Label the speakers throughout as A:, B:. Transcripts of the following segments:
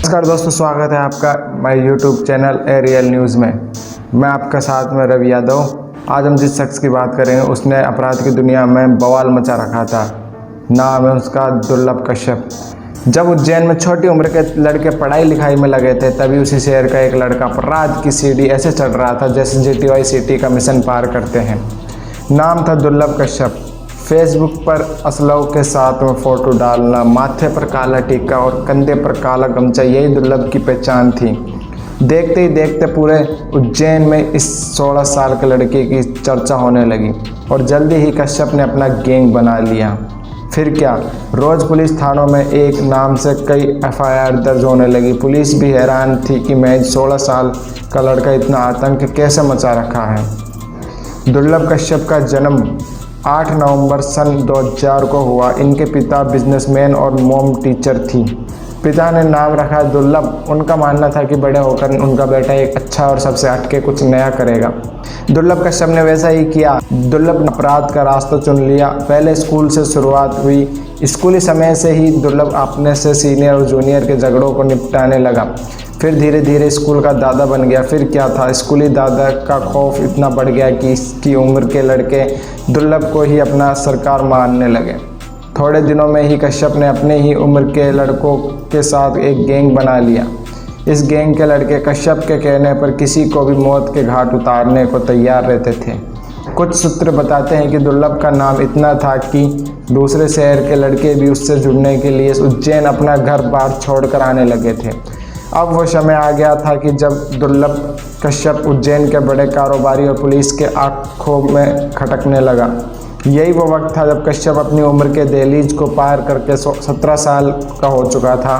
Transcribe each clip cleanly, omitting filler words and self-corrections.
A: नमस्कार दोस्तों, स्वागत है आपका my YouTube channel a real news में। मैं आपका साथ में रवि यादव। आज हम जिस शख्स की बात करेंगे उसने अपराध की दुनिया में बवाल मचा रखा था। नाम है उसका दुर्लभ कश्यप। जब उज्जैन में छोटी उम्र के लड़के पढ़ाई लिखाई में लगे थे, तभी उसी शहर का एक लड़का अपराध की सीढ़ी ऐसे चढ़ रहा था जैसे जीटीवाई सिटी का मिशन पार करते हैं। नाम था दुर्लभ कश्यप। फेसबुक पर असलव के साथ में फ़ोटो डालना, माथे पर काला टीका और कंधे पर काला गमछा, यही दुर्लभ की पहचान थी। देखते ही देखते पूरे उज्जैन में इस 16 साल के लड़के की चर्चा होने लगी और जल्दी ही कश्यप ने अपना गैंग बना लिया। फिर क्या, रोज़ पुलिस थानों में एक नाम से कई एफआईआर दर्ज होने लगी। पुलिस भी हैरान थी कि मैं 16 साल का लड़का इतना आतंक कैसे मचा रखा है। दुर्लभ कश्यप का जन्म 8 नवंबर सन 2000 को हुआ। इनके पिता बिजनेसमैन और मॉम टीचर थी। पिता ने नाम रखा दुर्लभ। उनका मानना था कि बड़े होकर उनका बेटा एक अच्छा और सबसे हटके कुछ नया करेगा। दुर्लभ कश्यप ने वैसा ही किया। दुर्लभ ने अपराध का रास्ता चुन लिया। पहले स्कूल से शुरुआत हुई। स्कूली समय से ही दुर्लभ अपने से सीनियर और जूनियर के झगड़ों को निपटाने लगा। फिर धीरे धीरे स्कूल का दादा बन गया। फिर क्या था, स्कूली दादा का खौफ इतना बढ़ गया कि इसकी उम्र के लड़के दुर्लभ को ही अपना सरकार मानने लगे। थोड़े दिनों में ही कश्यप ने अपने ही उम्र के लड़कों के साथ एक गैंग बना लिया। इस गैंग के लड़के कश्यप के कहने पर किसी को भी मौत के घाट उतारने को तैयार रहते थे। कुछ सूत्र बताते हैं कि दुर्लभ का नाम इतना था कि दूसरे शहर के लड़के भी उससे जुड़ने के लिए उज्जैन अपना घर बार छोड़कर आने लगे थे। अब वो समय आ गया था कि जब दुर्लभ कश्यप उज्जैन के बड़े कारोबारी और पुलिस के आंखों में खटकने लगा। यही वो वक्त था जब कश्यप अपनी उम्र के दहलीज को पार करके 17 साल का हो चुका था।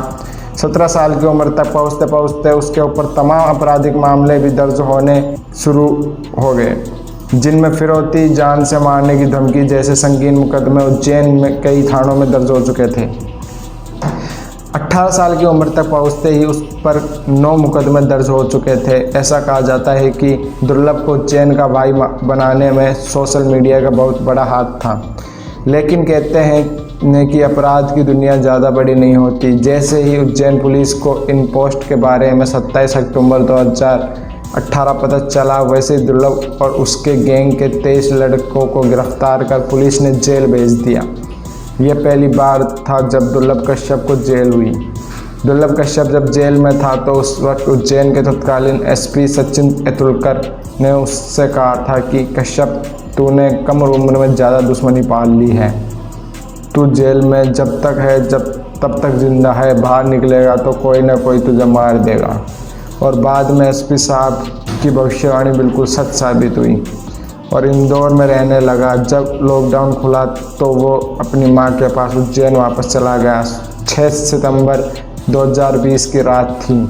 A: 17 साल की उम्र तक पहुँचते पहुँचते उसके ऊपर तमाम आपराधिक मामले भी दर्ज होने शुरू हो गए, जिनमें फिरौती, जान से मारने की धमकी जैसे संगीन मुकदमे उज्जैन में कई थानों में दर्ज हो चुके थे। 18 साल की उम्र तक पहुंचते ही उस पर 9 मुकदमे दर्ज हो चुके थे। ऐसा कहा जाता है कि दुर्लभ को उज्जैन का भाई बनाने में सोशल मीडिया का बहुत बड़ा हाथ था। लेकिन कहते हैं कि अपराध की दुनिया ज़्यादा बड़ी नहीं होती। जैसे ही उज्जैन पुलिस को इन पोस्ट के बारे में 27 अक्टूबर 2018 पता चला, वैसे ही दुर्लभ और उसके गैंग के 23 लड़कों को गिरफ्तार कर पुलिस ने जेल भेज दिया। यह पहली बार था जब दुर्लभ कश्यप को जेल हुई। दुर्लभ कश्यप जब जेल में था तो उस वक्त उज्जैन के तत्कालीन एसपी सचिन एतुलकर ने उससे कहा था कि कश्यप, तूने कम उम्र में ज़्यादा दुश्मनी पाल ली है। तू जेल में जब तक है, तब तक जिंदा है, बाहर निकलेगा तो कोई ना कोई तुझे मार देगा। और बाद में एसपी साहब की भविष्यवाणी बिल्कुल सच साबित हुई और इंदौर में रहने लगा। जब लॉकडाउन खुला तो वो अपनी मां के पास उज्जैन वापस चला गया। 6 सितंबर 2020 की रात थी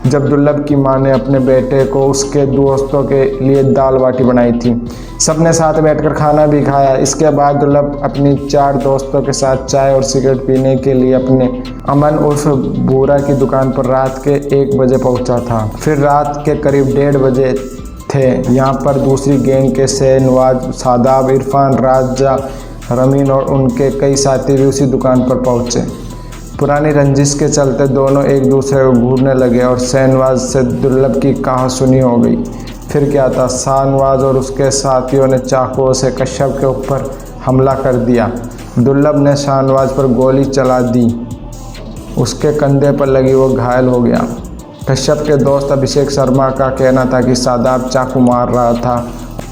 A: जब दुर्लभ की मां ने अपने बेटे को उसके दोस्तों के लिए दाल बाटी बनाई थी। सबने साथ बैठकर खाना भी खाया। इसके बाद दुर्लभ अपनी 4 दोस्तों के साथ चाय और सिगरेट पीने के लिए अपने अमन उर्फ भूरा की दुकान पर रात के 1 बजे पहुंचा था। फिर रात के करीब 1:30 बजे थे। यहाँ पर दूसरी गैंग के शहनवाज, शादाब, इरफान, राजा, रमीन और उनके कई साथी भी उसी दुकान पर पहुँचे। पुरानी रंजिश के चलते दोनों एक दूसरे को घूरने लगे और शहनवाज से दुर्लभ की कहासुनी हो गई। फिर क्या था, शहनवाज और उसके साथियों ने चाकुओं से कश्यप के ऊपर हमला कर दिया। दुर्लभ ने शहनवाज पर गोली चला दी। उसके कंधे पर लगी वो घायल हो गया। कश्यप के दोस्त अभिषेक शर्मा का कहना था कि शादाब चाकू मार रहा था।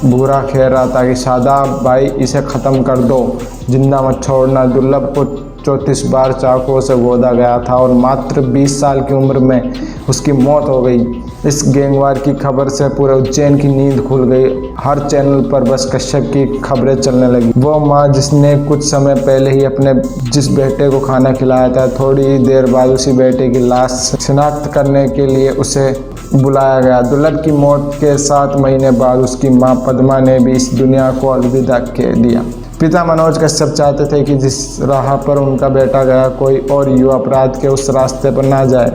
A: भूरा कह रहा था कि शादाब भाई, इसे ख़त्म कर दो, जिंदा मत छोड़ना। दुर्लभ को 34 बार चाकुओं से गोदा गया था और मात्र 20 साल की उम्र में उसकी मौत हो गई। इस गैंगवार की खबर से पूरे उज्जैन की नींद खुल गई। हर चैनल पर बस कश्यप की खबरें चलने लगी। वो माँ जिसने कुछ समय पहले ही अपने जिस बेटे को खाना खिलाया था, थोड़ी ही देर बाद उसी बेटे की लाश शिनाख्त करने के लिए उसे बुलाया गया। दुर्लभ की मौत के 7 महीने बाद उसकी माँ पद्मा ने भी इस दुनिया को अलविदा कह दिया। पिता मनोज कश्यप चाहते थे कि जिस राह पर उनका बेटा गया, कोई और युवा अपराध के उस रास्ते पर ना जाए।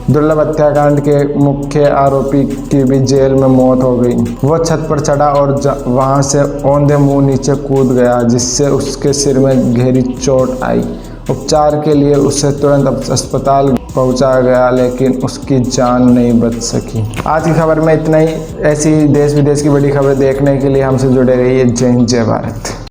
A: दुर्लभ हत्याकांड के मुख्य आरोपी की भी जेल में मौत हो गई। वो छत पर चढ़ा और वहां से औंधे मुंह नीचे कूद गया, जिससे उसके सिर में गहरी चोट आई। उपचार के लिए उसे तुरंत अस्पताल पहुंचा गया, लेकिन उसकी जान नहीं बच सकी। आज की खबर में इतना ही। ऐसी देश विदेश की बड़ी खबर देखने के लिए हमसे जुड़े रहिए। जय हिंद, जय भारत।